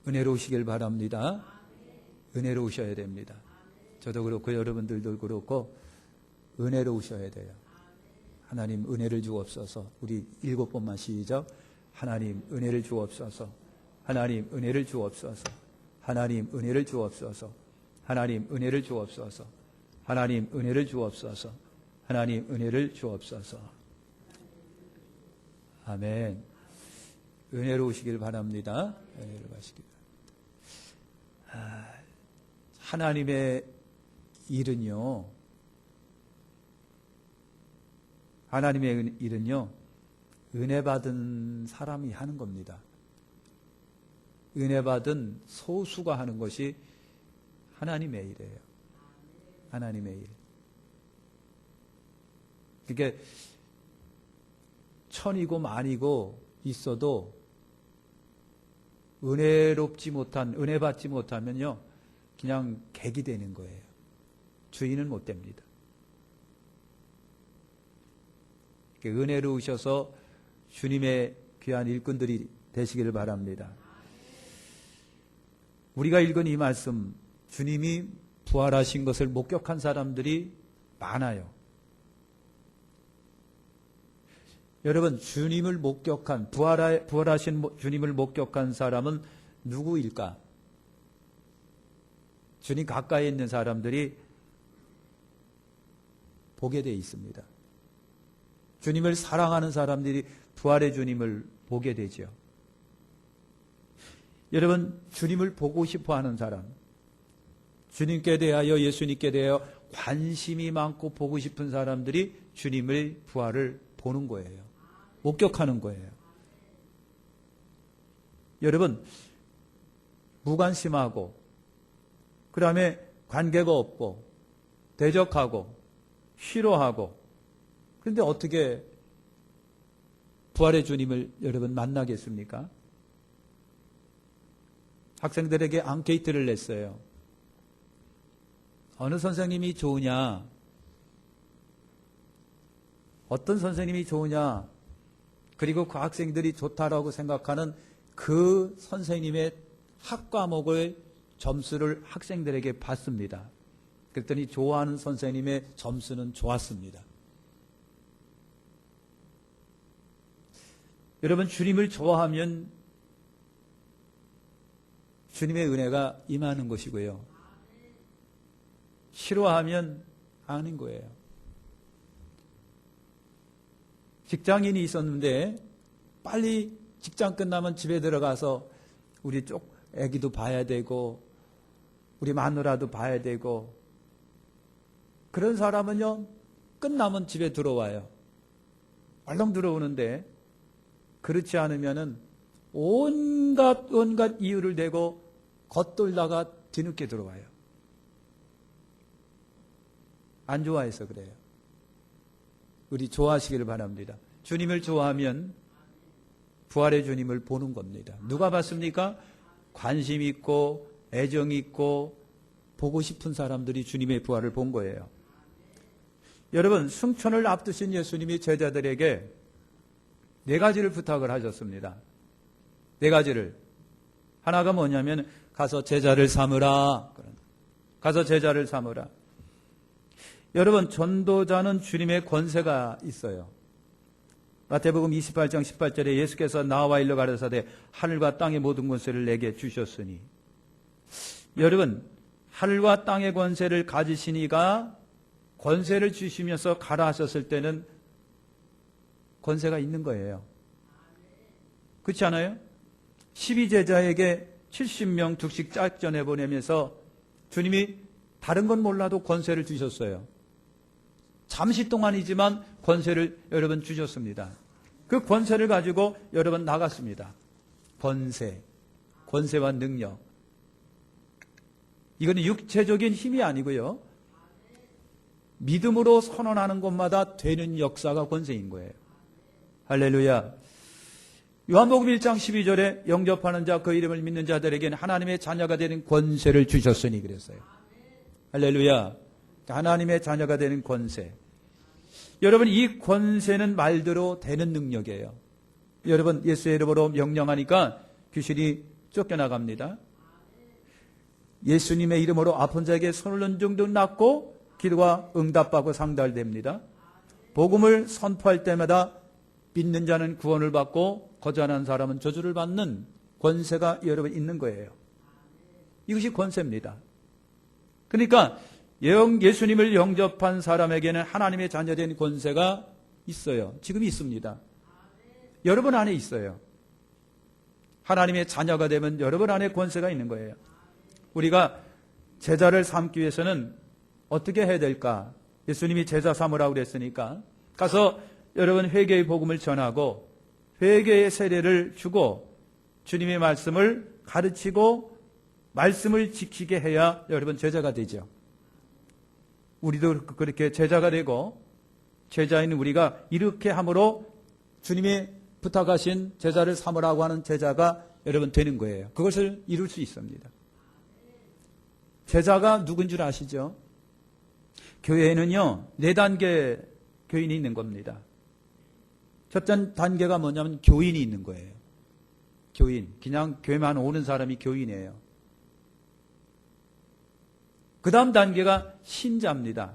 은혜로우시길 바랍니다. 은혜로우셔야 됩니다. 저도 그렇고 여러분들도 그렇고 은혜로우셔야 돼요. 하나님 은혜를 주옵소서. 우리 7번만 시작. 하나님 은혜를 주옵소서. 하나님 은혜를 주옵소서. 하나님 은혜를 주옵소서. 하나님 은혜를 주옵소서. 하나님 은혜를 주옵소서. 하나님 은혜를 주옵소서. 아멘. 은혜로우시길 바랍니다. 은혜로우시길 바랍니다. 하나님의 일은요, 하나님의 일은요, 은혜 받은 사람이 하는 겁니다. 은혜 받은 소수가 하는 것이 하나님의 일이에요. 하나님의 일. 그게 천이고 만이고 있어도 은혜롭지 못한, 은혜 받지 못하면요, 그냥 객이 되는 거예요. 주인은 못 됩니다. 은혜로우셔서 주님의 귀한 일꾼들이 되시기를 바랍니다. 우리가 읽은 이 말씀, 주님이 부활하신 것을 목격한 사람들이 많아요. 여러분, 주님을 목격한, 부활하신 주님을 목격한 사람은 누구일까? 주님 가까이 있는 사람들이 보게 되어 있습니다. 주님을 사랑하는 사람들이 부활의 주님을 보게 되죠. 여러분, 주님을 보고 싶어 하는 사람, 주님께 대하여, 예수님께 대하여 관심이 많고 보고 싶은 사람들이 주님의 부활을 보는 거예요. 목격하는 거예요. 여러분, 무관심하고, 그 다음에 관계가 없고, 대적하고, 싫어하고, 그런데 어떻게 부활의 주님을 여러분 만나겠습니까? 학생들에게 앙케이트를 냈어요. 어느 선생님이 좋으냐? 어떤 선생님이 좋으냐? 그리고 그 학생들이 좋다라고 생각하는 그 선생님의 학과목의 점수를 학생들에게 받습니다. 그랬더니 좋아하는 선생님의 점수는 좋았습니다. 여러분, 주님을 좋아하면 주님의 은혜가 임하는 것이고요. 싫어하면 아는 거예요. 직장인이 있었는데 빨리 직장 끝나면 집에 들어가서 우리 애기도 봐야 되고 우리 마누라도 봐야 되고, 그런 사람은요, 끝나면 집에 들어와요. 얼른 들어오는데, 그렇지 않으면은 온갖 이유를 대고 겉돌다가 뒤늦게 들어와요. 안 좋아해서 그래요. 우리 좋아하시기를 바랍니다. 주님을 좋아하면 부활의 주님을 보는 겁니다. 누가 봤습니까? 관심 있고 애정 있고 보고 싶은 사람들이 주님의 부활을 본 거예요. 여러분, 승천을 앞두신 예수님이 제자들에게 4가지를 부탁을 하셨습니다. 4가지를. 하나가 뭐냐면 가서 제자를 삼으라. 가서 제자를 삼으라. 여러분, 전도자는 주님의 권세가 있어요. 마태복음 28장 18절에 예수께서 나와 일러 가라사대 하늘과 땅의 모든 권세를 내게 주셨으니. 여러분, 하늘과 땅의 권세를 가지신 이가 권세를 주시면서 가라 하셨을 때는 권세가 있는 거예요. 그렇지 않아요? 12제자에게 70명 둑씩 짝전해 보내면서 주님이 다른 건 몰라도 권세를 주셨어요. 잠시 동안이지만 권세를 여러분 주셨습니다. 그 권세를 가지고 여러분 나갔습니다. 권세와 능력. 이거는 육체적인 힘이 아니고요. 믿음으로 선언하는 것마다 되는 역사가 권세인 거예요. 할렐루야. 요한복음 1장 12절에 영접하는 자, 그 이름을 믿는 자들에게는 하나님의 자녀가 되는 권세를 주셨으니 그랬어요. 할렐루야. 하나님의 자녀가 되는 권세. 여러분, 이 권세는 말대로 되는 능력이에요. 여러분, 예수의 이름으로 명령하니까 귀신이 쫓겨나갑니다. 예수님의 이름으로 아픈 자에게 손을 얹은 정도 낫고 기도가 응답받고 상달됩니다. 복음을 선포할 때마다 믿는 자는 구원을 받고 거절하는 사람은 저주를 받는 권세가 여러분 있는 거예요. 이것이 권세입니다. 그러니까 예수님을 영접한 사람에게는 하나님의 자녀된 권세가 있어요. 지금 있습니다. 여러분 안에 있어요. 하나님의 자녀가 되면 여러분 안에 권세가 있는 거예요. 우리가 제자를 삼기 위해서는 어떻게 해야 될까? 예수님이 제자 삼으라고 그랬으니까 가서 여러분 회개의 복음을 전하고 회개의 세례를 주고 주님의 말씀을 가르치고 말씀을 지키게 해야 여러분 제자가 되죠. 우리도 그렇게 제자가 되고 제자인 우리가 이렇게 함으로 주님이 부탁하신 제자를 삼으라고 하는 제자가 여러분 되는 거예요. 그것을 이룰 수 있습니다. 제자가 누군 줄 아시죠? 교회에는요 4단계 교인이 있는 겁니다. 첫 단계가 뭐냐면 교인이 있는 거예요. 교인. 그냥 교회만 오는 사람이 교인이에요. 그 다음 단계가 신자입니다.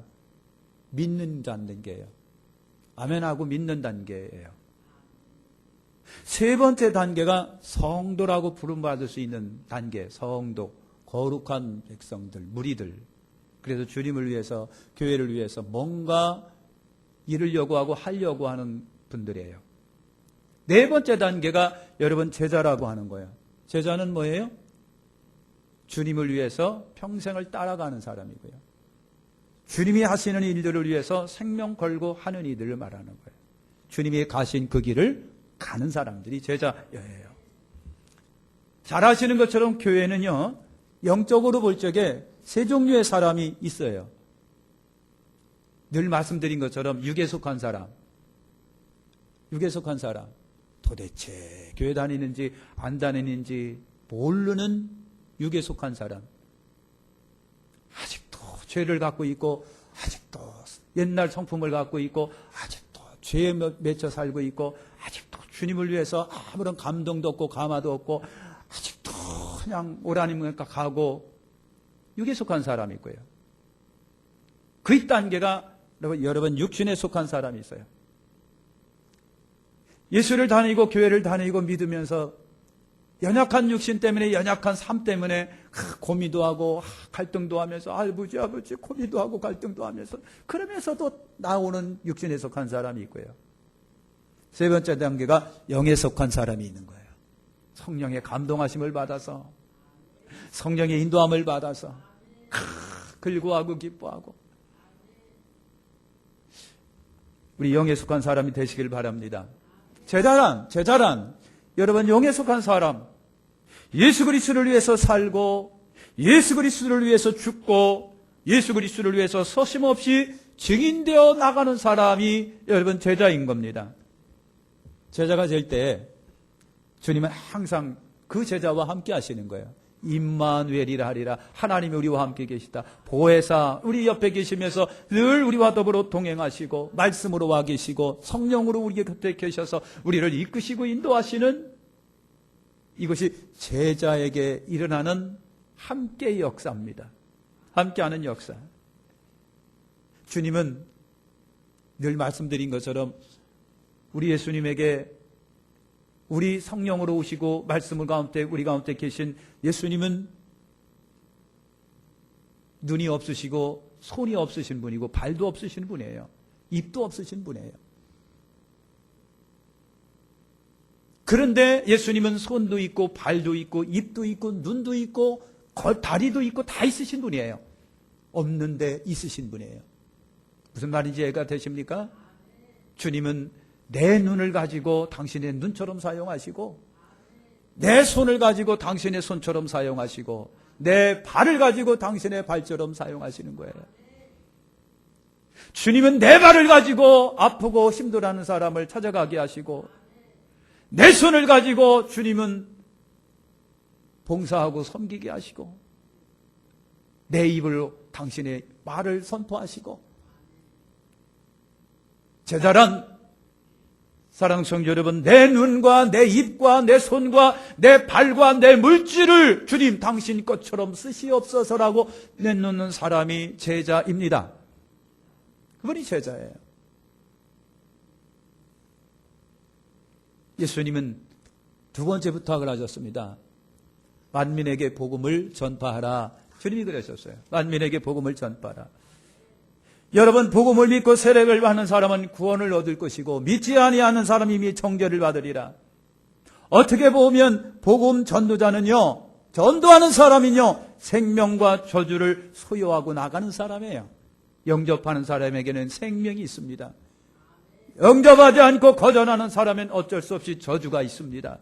믿는 단계예요. 아멘하고 믿는 단계예요. 세 번째 단계가 성도라고 부름받을 수 있는 단계. 성도, 거룩한 백성들, 무리들. 그래서 주님을 위해서, 교회를 위해서 뭔가 이루려고 하고 하려고 하는 분들이에요. 네 번째 단계가 여러분 제자라고 하는 거예요. 제자는 뭐예요? 주님을 위해서 평생을 따라가는 사람이고요. 주님이 하시는 일들을 위해서 생명 걸고 하는 이들을 말하는 거예요. 주님이 가신 그 길을 가는 사람들이 제자예요. 잘 아시는 것처럼 교회는요, 영적으로 볼 적에 세 종류의 사람이 있어요. 늘 말씀드린 것처럼 육에 속한 사람, 육에 속한 사람, 도대체 교회 다니는지 안 다니는지 모르는 육에 속한 사람, 아직도 죄를 갖고 있고 아직도 옛날 성품을 갖고 있고 아직도 죄에 맺혀 살고 있고 아직도 주님을 위해서 아무런 감동도 없고 감화도 없고 아직도 그냥 오라니까 가고 육에 속한 사람이 있고요. 그 단계가 여러분 육신에 속한 사람이 있어요. 예수를 다니고 교회를 다니고 믿으면서 연약한 육신 때문에 연약한 삶 때문에 고민도 하고 갈등도 하면서 아버지 고민도 하고 갈등도 하면서 그러면서도 나오는 육신에 속한 사람이 있고요. 세 번째 단계가 영에 속한 사람이 있는 거예요. 성령의 감동하심을 받아서 성령의 인도함을 받아서 글구하고 기뻐하고 우리 영에 속한 사람이 되시길 바랍니다. 제자란 여러분 영에 속한 사람, 예수 그리스도를 위해서 살고 예수 그리스도를 위해서 죽고 예수 그리스도를 위해서 서심없이 증인되어 나가는 사람이 여러분 제자인 겁니다. 제자가 될 때 주님은 항상 그 제자와 함께 하시는 거예요. 임마누엘이라 하리라. 하나님이 우리와 함께 계시다. 보혜사 우리 옆에 계시면서 늘 우리와 더불어 동행하시고 말씀으로 와 계시고 성령으로 우리 곁에 계셔서 우리를 이끄시고 인도하시는 이것이 제자에게 일어나는 함께의 역사입니다. 함께하는 역사. 주님은 늘 말씀드린 것처럼 우리 예수님에게 우리 성령으로 오시고 말씀을 가운데 우리 가운데 계신 예수님은 눈이 없으시고 손이 없으신 분이고 발도 없으신 분이에요. 입도 없으신 분이에요. 그런데 예수님은 손도 있고 발도 있고 입도 있고 눈도 있고 다리도 있고 다 있으신 분이에요. 없는데 있으신 분이에요. 무슨 말인지 이해가 되십니까? 주님은 내 눈을 가지고 당신의 눈처럼 사용하시고 내 손을 가지고 당신의 손처럼 사용하시고 내 발을 가지고 당신의 발처럼 사용하시는 거예요. 주님은 내 발을 가지고 아프고 힘들어하는 사람을 찾아가게 하시고 내 손을 가지고 주님은 봉사하고 섬기게 하시고 내 입으로 당신의 말을 선포하시고 제자란 사랑하는 성도 여러분, 내 눈과 내 입과 내 손과 내 발과 내 물질을 주님 당신 것처럼 쓰시옵소서라고 내놓는 사람이 제자입니다. 그분이 제자예요. 예수님은 두 번째 부탁을 하셨습니다. 만민에게 복음을 전파하라. 주님이 그러셨어요. 만민에게 복음을 전파하라. 여러분, 복음을 믿고 세례를 받는 사람은 구원을 얻을 것이고 믿지 아니하는 사람이 이미 정죄를 받으리라. 어떻게 보면 복음 전도자는요, 전도하는 사람은요, 생명과 저주를 소유하고 나가는 사람이에요. 영접하는 사람에게는 생명이 있습니다. 영접하지 않고 거절하는 사람은 어쩔 수 없이 저주가 있습니다.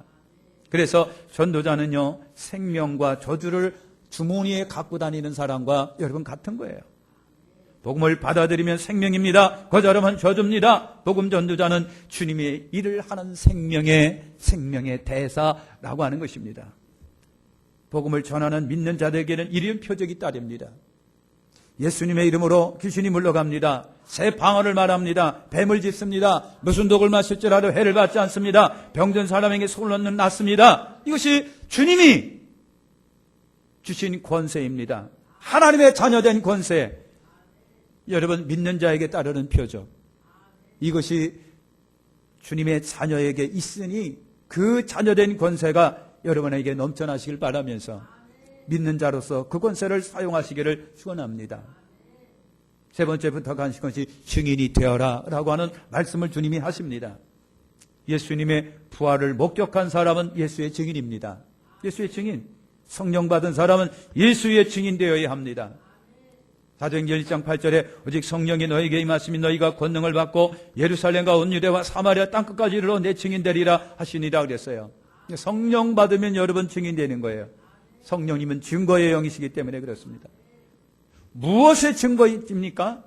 그래서 전도자는요, 생명과 저주를 주머니에 갖고 다니는 사람과 여러분 같은 거예요. 복음을 받아들이면 생명입니다. 거절하면 저주입니다. 복음 전도자는 주님의 일을 하는 생명의 대사라고 하는 것입니다. 복음을 전하는 믿는 자들에게는 이런 표적이 따릅니다. 예수님의 이름으로 귀신이 물러갑니다. 새 방언을 말합니다. 뱀을 짚습니다. 무슨 독을 마실지라도 해를 받지 않습니다. 병든 사람에게 손을 놨습니다. 이것이 주님이 주신 권세입니다. 하나님의 자녀된 권세. 여러분, 믿는 자에게 따르는 표적. 이것이 주님의 자녀에게 있으니 그 자녀된 권세가 여러분에게 넘쳐나시길 바라면서 믿는 자로서 그 권세를 사용하시기를 축원합니다. 세 번째 부탁하신 것이 증인이 되어라 라고 하는 말씀을 주님이 하십니다. 예수님의 부활을 목격한 사람은 예수의 증인입니다. 예수의 증인. 성령 받은 사람은 예수의 증인 되어야 합니다. 사도행전 1장 8절에 오직 성령이 너희에게 임하시면 너희가 권능을 받고 예루살렘과 온 유대와 사마리아 땅끝까지 이르러 내 증인 되리라 하시니라 그랬어요. 성령 받으면 여러분 증인 되는 거예요. 성령님은 증거의 영이시기 때문에 그렇습니다. 무엇의 증거입니까?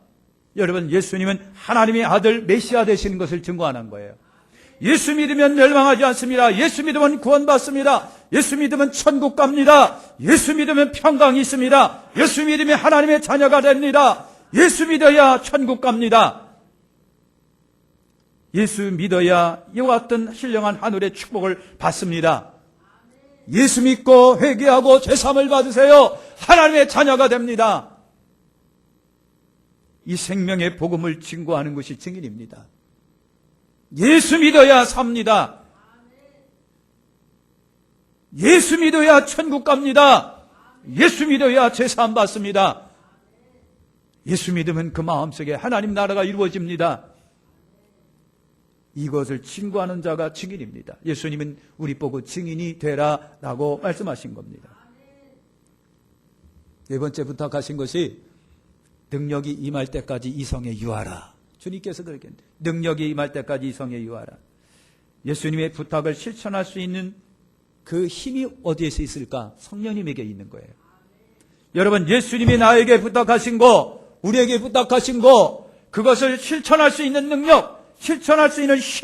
여러분, 예수님은 하나님의 아들 메시아 되시는 것을 증거하는 거예요. 예수 믿으면 멸망하지 않습니다. 예수 믿으면 구원받습니다. 예수 믿으면 천국 갑니다. 예수 믿으면 평강이 있습니다. 예수 믿으면 하나님의 자녀가 됩니다. 예수 믿어야 천국 갑니다. 예수 믿어야 이와 같은 신령한 하늘의 축복을 받습니다. 예수 믿고 회개하고 죄사함을 받으세요. 하나님의 자녀가 됩니다. 이 생명의 복음을 증거하는 것이 증인입니다. 예수 믿어야 삽니다. 예수 믿어야 천국 갑니다. 예수 믿어야 죄사함 받습니다. 예수 믿으면 그 마음속에 하나님 나라가 이루어집니다. 이것을 증거하는 자가 증인입니다. 예수님은 우리 보고 증인이 되라라고 말씀하신 겁니다. 네 번째 부탁하신 것이 능력이 임할 때까지 이성에 유하라. 주님께서 그렇게 했는데 능력이 임할 때까지 이성에 유하라. 예수님의 부탁을 실천할 수 있는 그 힘이 어디에서 있을까? 성령님에게 있는 거예요. 여러분, 예수님이 나에게 부탁하신 거, 우리에게 부탁하신 거, 그것을 실천할 수 있는 능력, 실천할 수 있는 힘,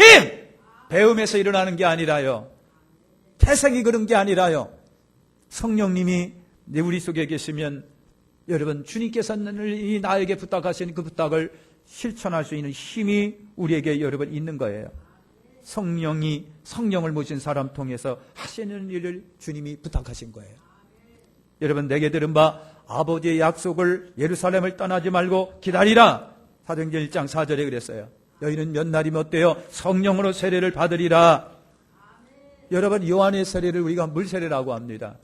배움에서 일어나는 게 아니라요. 태생이 그런 게 아니라요. 성령님이 우리 속에 계시면 여러분, 주님께서는 나에게 부탁하신 그 부탁을 실천할 수 있는 힘이 우리에게 여러분 있는 거예요. 성령을 모신 사람 통해서 하시는 일을 주님이 부탁하신 거예요. 여러분, 내게 들은 바 아버지의 약속을 예루살렘을 떠나지 말고 기다리라. 사도행전 1장 4절에 그랬어요. 너희는 몇 날이 못되어 성령으로 세례를 받으리라. 여러분, 요한의 세례를 우리가 물 세례라고 합니다.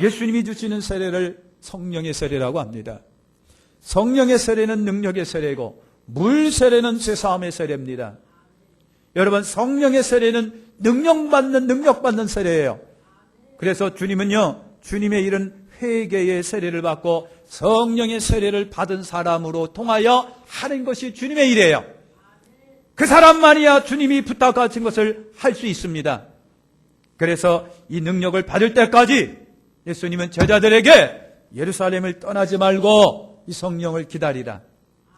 예수님이 주시는 세례를 성령의 세례라고 합니다. 성령의 세례는 능력의 세례고 물 세례는 죄사함의 세례입니다. 여러분, 성령의 세례는 능력 받는 세례예요. 그래서 주님은요, 주님의 이런 회개의 세례를 받고 성령의 세례를 받은 사람으로 통하여 하는 것이 주님의 일이에요. 그 사람만이야 주님이 부탁하신 것을 할 수 있습니다. 그래서 이 능력을 받을 때까지 예수님은 제자들에게 예루살렘을 떠나지 말고 이 성령을 기다리라.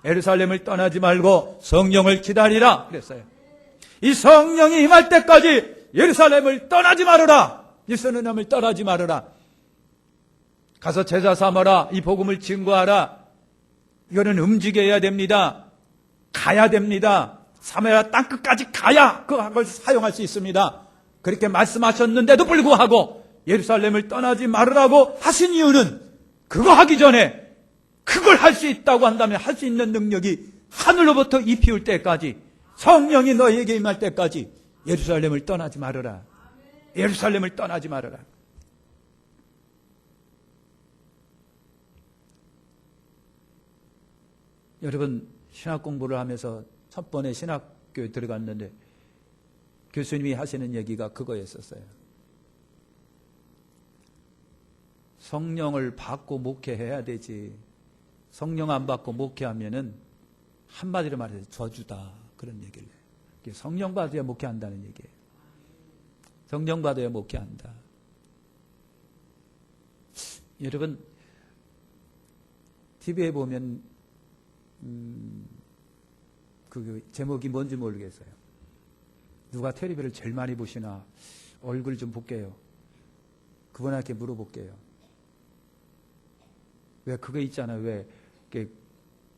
예루살렘을 떠나지 말고 성령을 기다리라 그랬어요. 이 성령이 임할 때까지 예루살렘을 떠나지 말아라. 예루살렘을 떠나지 말아라. 가서 제자 삼아라. 이 복음을 증거하라. 이거는 움직여야 됩니다. 가야 됩니다. 사마리아 땅끝까지 가야 그걸 사용할 수 있습니다. 그렇게 말씀하셨는데도 불구하고 예루살렘을 떠나지 말으라고 하신 이유는 그거 하기 전에 그걸 할 수 있다고 한다면 할 수 있는 능력이 하늘로부터 잎이 올 때까지, 성령이 너에게 임할 때까지 예루살렘을 떠나지 말아라. 예루살렘을 떠나지 말아라. 여러분, 신학 공부를 하면서 첫 번에 신학교에 들어갔는데 교수님이 하시는 얘기가 그거였었어요. 성령을 받고 목회해야 되지, 성령 안 받고 목회하면은 한마디로 말해서 저주다, 그런 얘기를 해요. 성령 받아야 목회한다는 얘기예요. 성령 받아야 목회한다. 여러분, TV에 보면 그 제목이 뭔지 모르겠어요. 누가 텔레비를 제일 많이 보시나 얼굴 좀 볼게요. 그분한테 물어볼게요. 왜 그거 있잖아요. 왜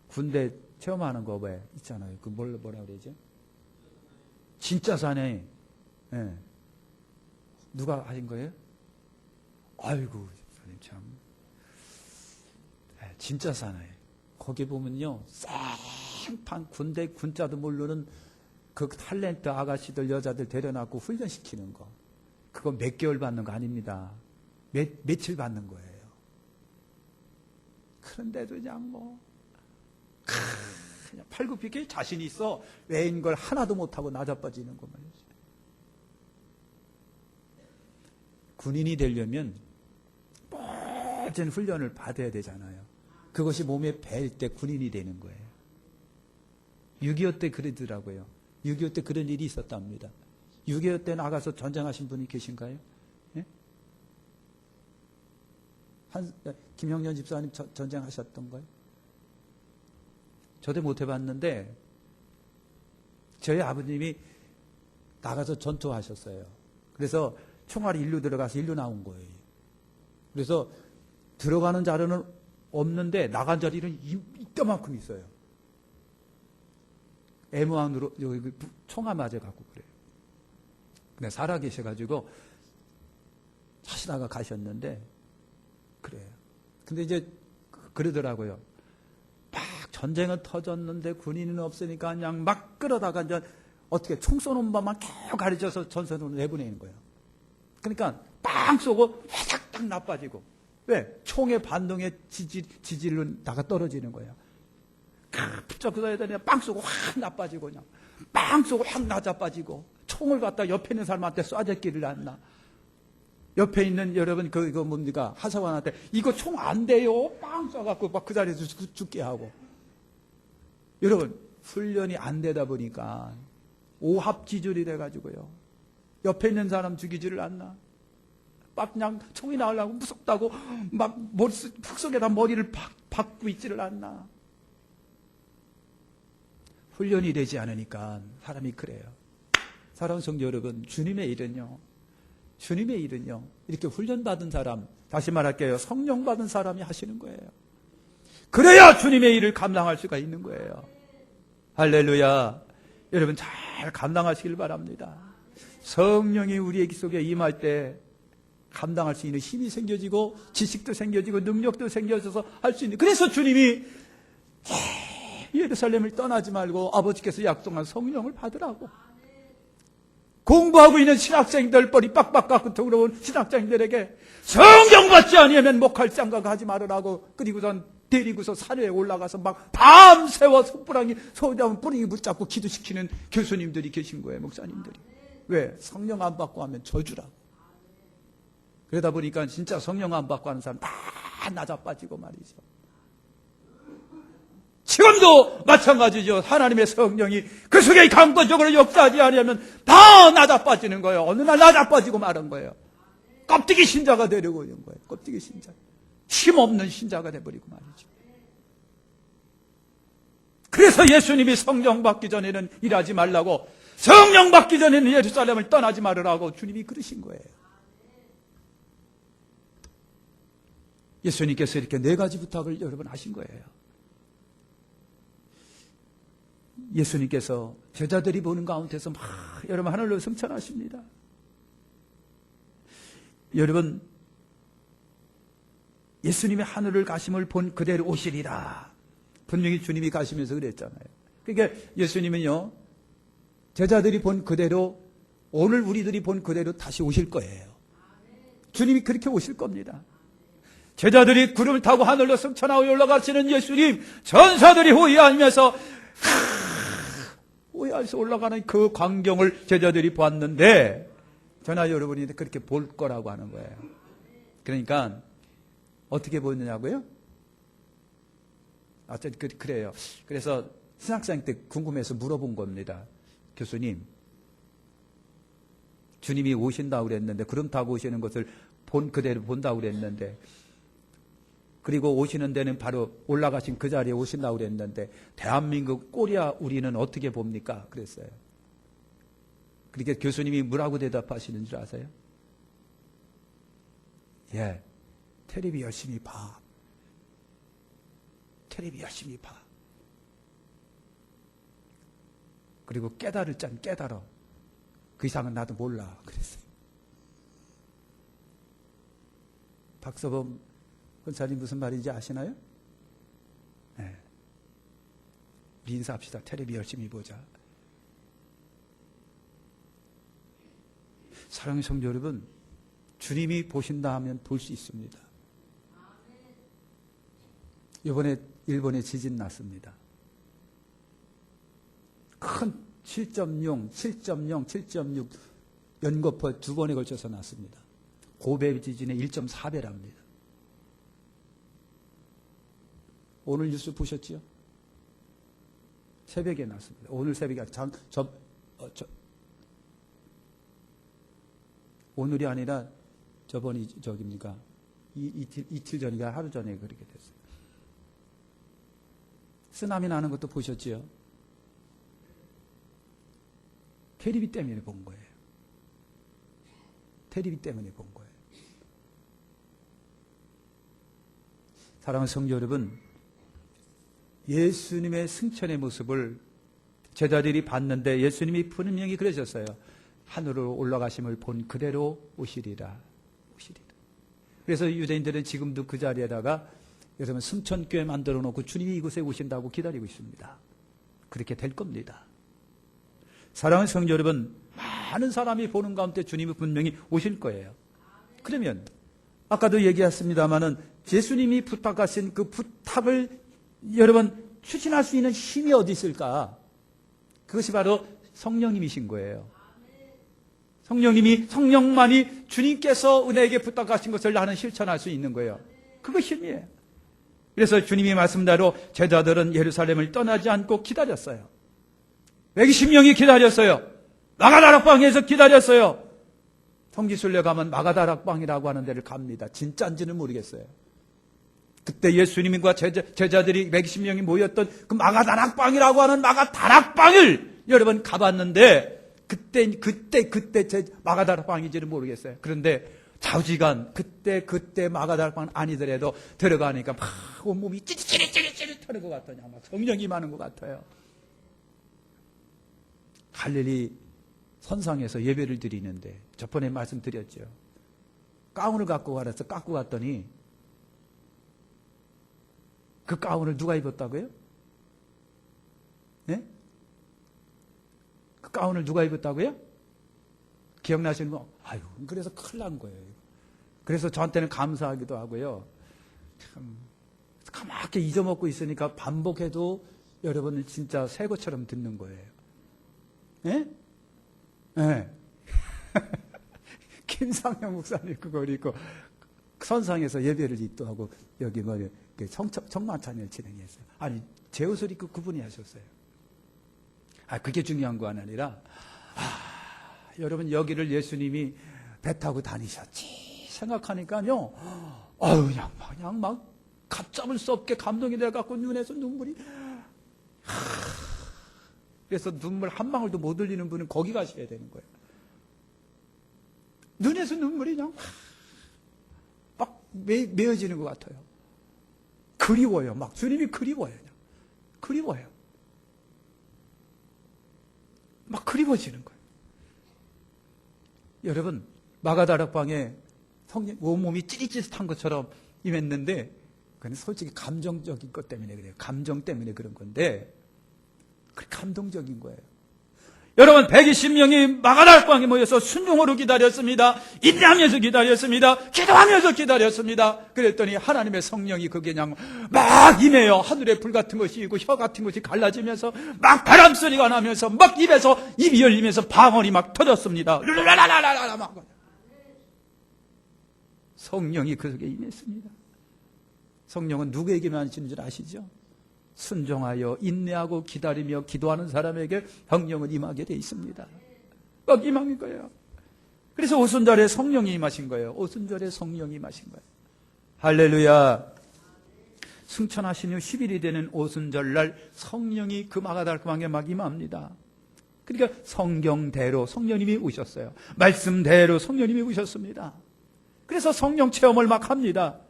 군대 체험하는 거 왜 있잖아요. 그 뭐라 그러지? 진짜 사나이. 네. 누가 하신 거예요? 아이고, 집사님 참. 네, 진짜 사나이. 거기 보면요, 생판 군대 군자도 모르는 그 탤런트 아가씨들, 여자들 데려놨고 훈련시키는 거. 그거 몇 개월 받는 거 아닙니다. 며칠 받는 거예요. 그런데도 그냥 그냥 팔굽히게 자신이 있어. 외인 걸 하나도 못하고 나자빠지는 거 말이죠. 군인이 되려면 모든 훈련을 받아야 되잖아요. 그것이 몸에 배일 때 군인이 되는 거예요. 6.25 때 그러더라고요. 6.25 때 그런 일이 있었답니다. 6.25 때 나가서 전쟁하신 분이 계신가요? 예? 김형년 집사님 전쟁하셨던 거예요? 저도 못 해봤는데 저희 아버님이 나가서 전투하셨어요. 그래서 총알이 일로 들어가서 일로 나온 거예요. 그래서 들어가는 자료는 없는데 나간 자리는 이따만큼 있어요. M1으로 여기 총알 맞아갖고 그래요. 근데 살아계셔가지고 하시다가 가셨는데 그래요. 근데 이제 그러더라고요. 막 전쟁은 터졌는데 군인은 없으니까 그냥 막 끌어다가 이제 어떻게 총 쏘는 법만 계속 가르쳐서 전선으로 내보내는 거예요. 그러니까 빵 쏘고 회삭 딱 나빠지고. 왜? 총의 반동에 지질로 나가 떨어지는 거예요. 붙잡고 다니다가 빵 쏘고 확 나빠지고 그냥 빵 쏘고 확 나자빠지고 총을 갖다 옆에 있는 사람한테 쏴제끼를 않나. 옆에 있는 여러분 그거 뭡니까 하사관한테 이거 총 안 돼요 빵 쏴갖고 막 그 자리에서 죽게 하고. 여러분 훈련이 안 되다 보니까 오합지졸이 돼가지고요. 옆에 있는 사람 죽이지를 않나. 막 그냥 총이 나오려고 무섭다고 막 푹 속에다 머리를 박고 있지를 않나. 훈련이 되지 않으니까 사람이 그래요. 사랑하는 성도 여러분, 주님의 일은요, 이렇게 훈련받은 사람, 다시 말할게요, 성령 받은 사람이 하시는 거예요. 그래야 주님의 일을 감당할 수가 있는 거예요. 할렐루야. 여러분 잘 감당하시길 바랍니다. 성령이 우리의 속에 임할 때 감당할 수 있는 힘이 생겨지고 지식도 생겨지고 능력도 생겨져서 할 수 있는. 그래서 주님이 예루살렘을 떠나지 말고 아버지께서 약속한 성령을 받으라고. 공부하고 있는 신학생들, 머리 빡빡 깎고 들어온 신학생들에게 성령 받지 아니하면 목할 장가 가지 말으라고. 그리고선 데리고서 산에 올라가서 막 밤새워 숯불랑이 소자면 뿌리기 붙잡고 기도시키는 교수님들이 계신 거예요. 목사님들이. 왜? 성령 안 받고 하면 저주라고. 그러다 보니까 진짜 성령 안 받고 하는 사람 다 나자빠지고 말이죠. 지금도 마찬가지죠. 하나님의 성령이 그 속에 강권적으로 역사하지 않으면 다 나자빠지는 거예요. 어느 날 나자빠지고 마는 거예요. 껍데기 신자가 되려고 하는 거예요. 껍데기 신자. 힘없는 신자가 돼버리고 말이죠. 그래서 예수님이 성령 받기 전에는 일하지 말라고, 성령 받기 전에는 예루살렘을 떠나지 말으라고 주님이 그러신 거예요. 예수님께서 이렇게 4가지 부탁을 여러분 하신 거예요. 예수님께서 제자들이 보는 가운데서 막 여러분 하늘로 승천하십니다. 여러분 예수님의 하늘을 가심을 본 그대로 오시리라. 분명히 주님이 가시면서 그랬잖아요. 그러니까 예수님은요, 제자들이 본 그대로, 오늘 우리들이 본 그대로 다시 오실 거예요. 주님이 그렇게 오실 겁니다. 제자들이 구름을 타고 하늘로 승천하고 올라가시는 예수님, 전사들이 호위하면서 호위하면서 올라가는 그 광경을 제자들이 보았는데, 저나 여러분이 그렇게 볼 거라고 하는 거예요. 그러니까 어떻게 보느냐고요? 그래요. 그래서 신학생 때 궁금해서 물어본 겁니다. 교수님, 주님이 오신다고 그랬는데, 구름 타고 오시는 것을 본 그대로 본다고 그랬는데, 그리고 오시는 데는 바로 올라가신 그 자리에 오신다고 그랬는데, 대한민국 꼬리야 우리는 어떻게 봅니까? 그랬어요. 그러니까 교수님이 뭐라고 대답하시는 줄 아세요? 예, 텔레비 열심히 봐. 텔레비 열심히 봐. 그리고 깨달을 짠 깨달아. 그 이상은 나도 몰라. 그랬어요. 박서범 권사님 무슨 말인지 아시나요? 네. 우리 인사합시다. 텔레비 열심히 보자. 사랑하는 성도 여러분, 주님이 보신다 하면 볼 수 있습니다. 이번에 일본에 지진 났습니다. 큰 7.0, 7.0, 7.6 연거푸 두 번에 걸쳐서 났습니다. 고베 지진의 1.4배랍니다. 오늘 뉴스 보셨지요? 새벽에 났습니다. 오늘 새벽에 오늘이 아니라 저깁니까? 이틀 전인가 하루 전에 그렇게 됐어요. 쓰나미 나는 것도 보셨지요? 테레비 때문에 본 거예요. 테레비 때문에 본 거예요. 사랑하는 성도 여러분, 예수님의 승천의 모습을 제자들이 봤는데 예수님이 분명히 그러셨어요. 하늘로 올라가심을 본 그대로 오시리라. 오시리라. 그래서 유대인들은 지금도 그 자리에다가 여러분 승천교회 만들어 놓고 주님이 이곳에 오신다고 기다리고 있습니다. 그렇게 될 겁니다. 사랑하는 성도 여러분, 많은 사람이 보는 가운데 주님이 분명히 오실 거예요. 그러면 아까도 얘기했습니다마는 예수님이 부탁하신 그 부탁을 여러분 추진할 수 있는 힘이 어디 있을까? 그것이 바로 성령님이신 거예요. 성령만이 주님께서 은혜에게 부탁하신 것을 나는 실천할 수 있는 거예요. 그거 힘이에요. 그래서 주님이 말씀대로 제자들은 예루살렘을 떠나지 않고 기다렸어요. 120명이 기다렸어요. 마가다락방에서 기다렸어요. 성지순례 가면 마가다락방이라고 하는 데를 갑니다. 진짜인지는 모르겠어요. 그때 예수님과 제자들이 120명이 모였던 그 마가다락방이라고 하는 마가다락방을 여러분 가봤는데 그때 마가다락방인지는 모르겠어요. 그런데 좌우지간 그때 마가다락방 아니더라도 들어가니까 막 온몸이 찌릿찌릿하는 것 같아요. 막 성령이 많은 것 같아요. 갈릴리 선상에서 예배를 드리는데 저번에 말씀드렸죠. 가운을 갖고 가서 깎고 갔더니 그 가운을 누가 입었다고요? 네? 그 가운을 누가 입었다고요? 기억나시는 거? 아유, 그래서 큰일 난 거예요. 그래서 저한테는 감사하기도 하고요. 참 가만히 잊어먹고 있으니까 반복해도 여러분은 진짜 새 것처럼 듣는 거예요. 예? 네. 김상영 목사님 그걸 입고 선상에서 예배를 입도하고 여기 청만찬을 진행했어요. 아니 제 옷을 입고 그분이 하셨어요. 그게 중요한 거 아니라 여러분 여기를 예수님이 배 타고 다니셨지 생각하니까요. 그냥 막 갓잡을 수 없게 감동이 돼갖고 눈에서 눈물이. 그래서 눈물 한 방울도 못 흘리는 분은 거기 가셔야 되는 거예요. 눈에서 눈물이 그냥 막 메어지는 것 같아요. 그리워요. 막 주님이 그리워요. 그냥. 그리워요. 막 그리워지는 거예요. 여러분, 마가다락방에 성령 온몸이 찌릿찌릿한 것처럼 임했는데 그건 솔직히 감정적인 것 때문에 그래요. 감정 때문에 그런 건데 그 감동적인 거예요. 여러분, 120명이 마가다락방에 모여서 순종으로 기다렸습니다. 인내하면서 기다렸습니다. 기도하면서 기다렸습니다. 그랬더니 하나님의 성령이 그게 그냥 막 임해요. 하늘에 불 같은 것이 있고 혀 같은 것이 갈라지면서 막 바람 소리가 나면서 막 입이 열리면서 방언이 막 터졌습니다. 르르라라라라라 막 성령이 그 속에 임했습니다. 성령은 누구에게만 하시는 줄 아시죠? 순종하여 인내하고 기다리며 기도하는 사람에게 성령은 임하게 돼 있습니다. 막 임한 거예요. 그래서 오순절에 성령이 임하신 거예요. 오순절에 성령이 임하신 거예요. 할렐루야. 승천하신 후 10일이 되는 오순절날 성령이 그 마가다락방에 막 임합니다. 그러니까 성경대로 성령님이 오셨어요. 말씀대로 성령님이 오셨습니다. 그래서 성령 체험을 막 합니다.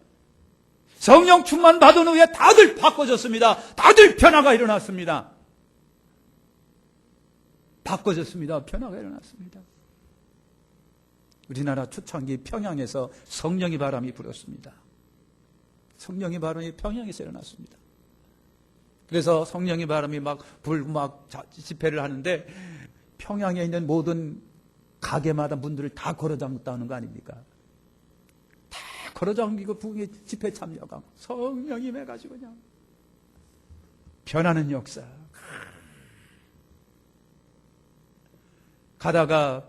성령 충만 받은 후에 다들 바꿔졌습니다. 다들 변화가 일어났습니다. 바꿔졌습니다. 변화가 일어났습니다. 우리나라 초창기 평양에서 성령의 바람이 불었습니다. 성령의 바람이 평양에서 일어났습니다. 그래서 성령의 바람이 막 불고 막 집회를 하는데 평양에 있는 모든 가게마다 문들을 다 걸어잠갔다는 거 아닙니까? 걸어잠기고 부흥의 집회 참여하고 성령이 임해가지고 그냥 변하는 역사. 가다가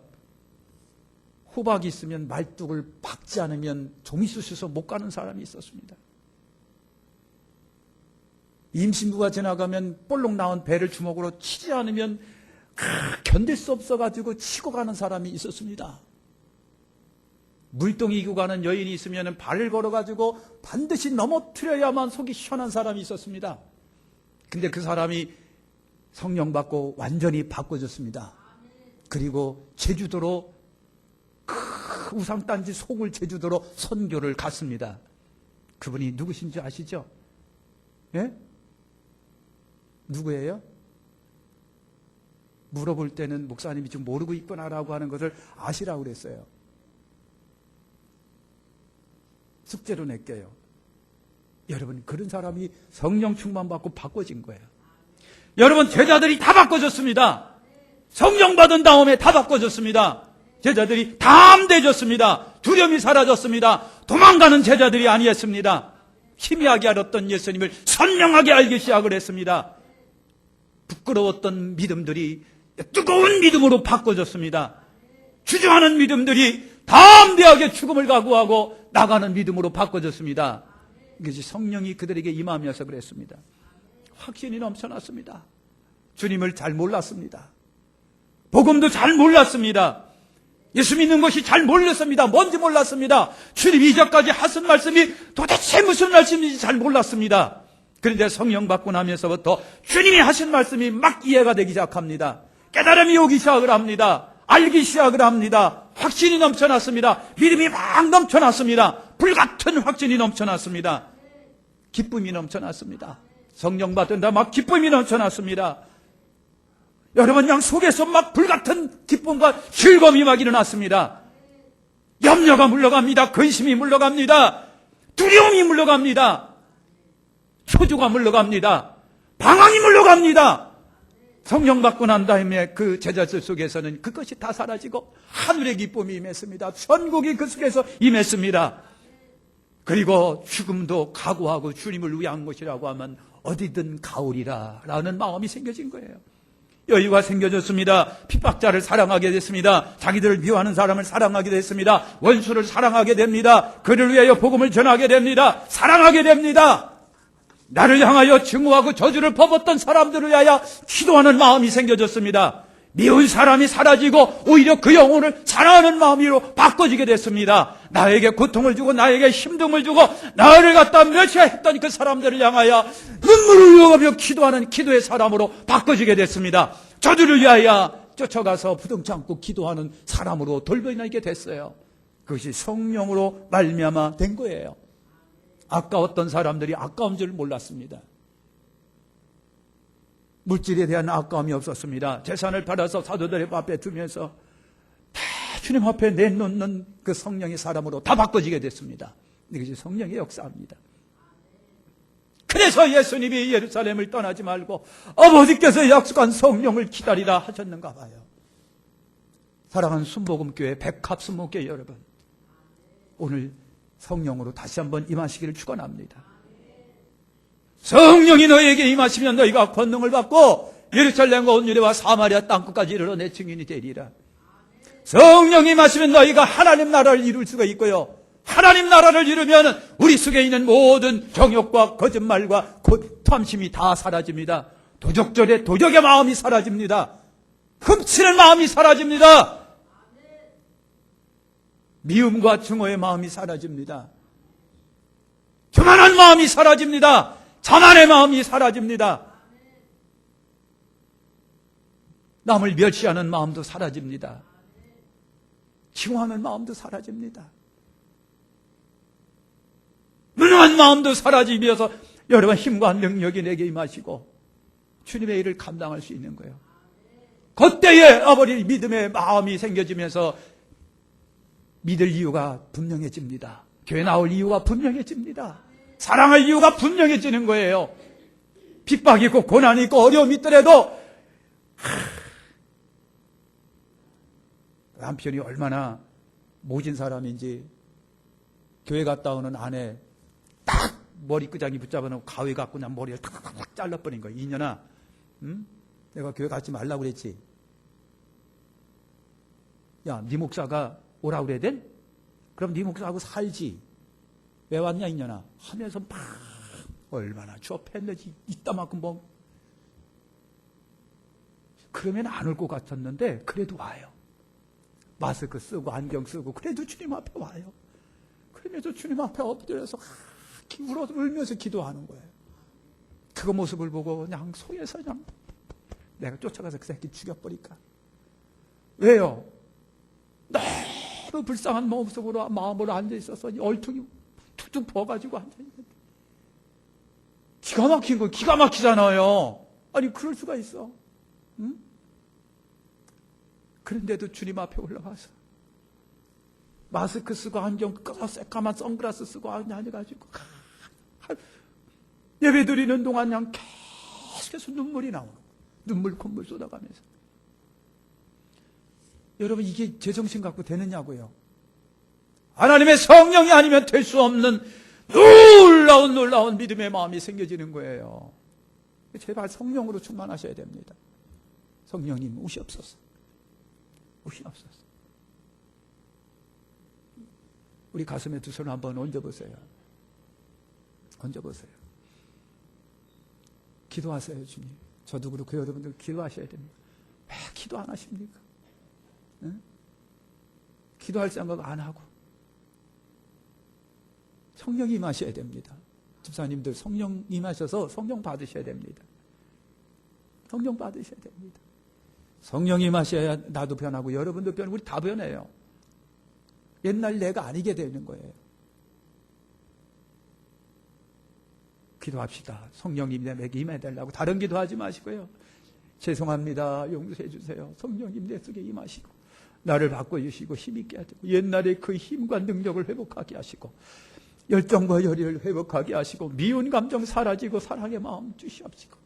호박이 있으면 말뚝을 박지 않으면 좀이 쑤셔서 못 가는 사람이 있었습니다. 임신부가 지나가면 볼록 나온 배를 주먹으로 치지 않으면 견딜 수 없어가지고 치고 가는 사람이 있었습니다. 물동이 이고 가는 여인이 있으면 발을 걸어가지고 반드시 넘어뜨려야만 속이 시원한 사람이 있었습니다. 근데 그 사람이 성령 받고 완전히 바꿔졌습니다. 그리고 제주도로 그 우상단지 속을 제주도로 선교를 갔습니다. 그분이 누구신지 아시죠? 예? 누구예요? 물어볼 때는 목사님이 좀 모르고 있구나라고 하는 것을 아시라고 그랬어요. 숙제로 낼게요. 여러분, 그런 사람이 성령 충만 받고 바꿔진 거예요. 여러분, 제자들이 다 바꿔졌습니다. 성령 받은 다음에 다 바꿔졌습니다. 제자들이 다 암돼졌습니다. 두려움이 사라졌습니다. 도망가는 제자들이 아니었습니다. 희미하게 알았던 예수님을 선명하게 알기 시작을 했습니다. 부끄러웠던 믿음들이 뜨거운 믿음으로 바꿔졌습니다. 주저하는 믿음들이 담대하게 죽음을 각오하고 나가는 믿음으로 바꿔졌습니다. 이것이 성령이 그들에게 임하면서 그랬습니다. 확신이 넘쳐났습니다. 주님을 잘 몰랐습니다. 복음도 잘 몰랐습니다. 예수 믿는 것이 잘 몰랐습니다. 뭔지 몰랐습니다. 주님이 이제까지 하신 말씀이 도대체 무슨 말씀인지 잘 몰랐습니다. 그런데 성령 받고 나면서부터 주님이 하신 말씀이 막 이해가 되기 시작합니다. 깨달음이 오기 시작을 합니다. 알기 시작을 합니다. 확신이 넘쳐났습니다. 믿음이 막 넘쳐났습니다. 불같은 확신이 넘쳐났습니다. 기쁨이 넘쳐났습니다. 성령 받은다 막 기쁨이 넘쳐났습니다. 여러분, 그냥 속에서 막 불같은 기쁨과 즐거움이 막 일어났습니다. 염려가 물러갑니다. 근심이 물러갑니다. 두려움이 물러갑니다. 초조가 물러갑니다. 방황이 물러갑니다. 성령 받고 난 다음에 그 제자들 속에서는 그것이 다 사라지고 하늘의 기쁨이 임했습니다. 천국이 그 속에서 임했습니다. 그리고 죽음도 각오하고 주님을 위한 것이라고 하면 어디든 가오리라 라는 마음이 생겨진 거예요. 여유가 생겨졌습니다. 핍박자를 사랑하게 됐습니다. 자기들을 미워하는 사람을 사랑하게 됐습니다. 원수를 사랑하게 됩니다. 그를 위하여 복음을 전하게 됩니다. 사랑하게 됩니다. 나를 향하여 증오하고 저주를 퍼붓던 사람들을 위하여 기도하는 마음이 생겨졌습니다. 미운 사람이 사라지고 오히려 그 영혼을 사랑하는 마음으로 바꿔지게 됐습니다. 나에게 고통을 주고 나에게 힘듦을 주고 나를 갖다 멸시했던 그 사람들을 향하여 눈물을 흘려가며 기도하는 기도의 사람으로 바꿔지게 됐습니다. 저주를 위하여 쫓아가서 부둥치 않고 기도하는 사람으로 돌변하게 됐어요. 그것이 성령으로 말미암아 된 거예요. 아까웠던 사람들이 아까운 줄 몰랐습니다. 물질에 대한 아까움이 없었습니다. 재산을 팔아서 사도들의 앞에 두면서 다 주님 앞에 내놓는 그 성령의 사람으로 다 바꿔지게 됐습니다. 이것이 성령의 역사입니다. 그래서 예수님이 예루살렘을 떠나지 말고 아버지께서 약속한 성령을 기다리라 하셨는가 봐요. 사랑하는 순복음교회 백합순복교회 여러분, 오늘 성령으로 다시 한번 임하시기를 축원합니다. 성령이 너희에게 임하시면 너희가 권능을 받고 예루살렘과 온 유대와 사마리아 땅끝까지 이르러 내 증인이 되리라. 성령이 임하시면 너희가 하나님 나라를 이룰 수가 있고요, 하나님 나라를 이루면 우리 속에 있는 모든 정욕과 거짓말과 탐심이 다 사라집니다. 도적의 마음이 사라집니다. 훔치는 마음이 사라집니다. 미움과 증오의 마음이 사라집니다. 교만한 마음이 사라집니다. 자만의 마음이 사라집니다. 남을 멸시하는 마음도 사라집니다. 증오하는 마음도 사라집니다. 무능한 마음도 사라지면서 여러분 힘과 능력이 내게 임하시고 주님의 일을 감당할 수 있는 거예요. 그때에 아버지 믿음의 마음이 생겨지면서 믿을 이유가 분명해집니다. 교회 나올 이유가 분명해집니다. 사랑할 이유가 분명해지는 거예요. 핍박이 있고 고난이 있고 어려움이 있더라도 남편이 얼마나 모진 사람인지 교회 갔다 오는 아내 딱 머리끄장이 붙잡아놓고 가위 갖고 그냥 머리를 탁탁탁 잘라버린 거예요. 이년아, 응? 내가 교회 가지 말라고 그랬지. 야, 네 목사가 오라고 그래야 돼? 그럼 네 목사하고 살지. 왜 왔냐 이년아 하면서 막 얼마나 추업했는지 이따만큼 뭐 그러면 안 올 것 같았는데 그래도 와요. 마스크 쓰고 안경 쓰고 그래도 주님 앞에 와요. 그러면서 주님 앞에 엎드려서 울면서 기도하는 거예요. 그 모습을 보고 그냥 속에서 그냥 내가 쫓아가서 그 새끼 죽여버릴까. 왜요? 너무 불쌍한 모습으로 마음으로 앉아있어서 얼퉁이 툭툭 부어가지고 앉아있는데 기가 막힌 거 기가 막히잖아요. 아니 그럴 수가 있어. 응? 그런데도 주님 앞에 올라가서 마스크 쓰고 안경 껴서 새까만 선글라스 쓰고 앉아가지고 예배 드리는 동안 그냥 계속해서 눈물이 나오는 거예요. 눈물 콧물 쏟아가면서. 여러분 이게 제정신 갖고 되느냐고요. 하나님의 성령이 아니면 될 수 없는 놀라운 믿음의 마음이 생겨지는 거예요. 제발 성령으로 충만하셔야 됩니다. 성령님 오시옵소서. 오시옵소서. 우리 가슴에 두 손을 한번 얹어보세요. 얹어보세요. 기도하세요, 주님. 저도 그렇고 여러분들 기도하셔야 됩니다. 왜 기도 안 하십니까? 응? 기도할 생각 안 하고. 성령이 임하셔야 됩니다. 집사님들 성령 임하셔서 성령 받으셔야 됩니다. 성령 받으셔야 됩니다. 성령이 임하셔야 나도 변하고 여러분도 변하고 우리 다 변해요. 옛날 내가 아니게 되는 거예요. 기도합시다. 성령님 내게 임해야 되려고 다른 기도하지 마시고요. 죄송합니다. 용서해 주세요. 성령님 내 속에 임하시고 나를 바꿔주시고 힘있게 하시고 옛날에 그 힘과 능력을 회복하게 하시고 열정과 열의를 회복하게 하시고 미운 감정 사라지고 사랑의 마음 주시옵시고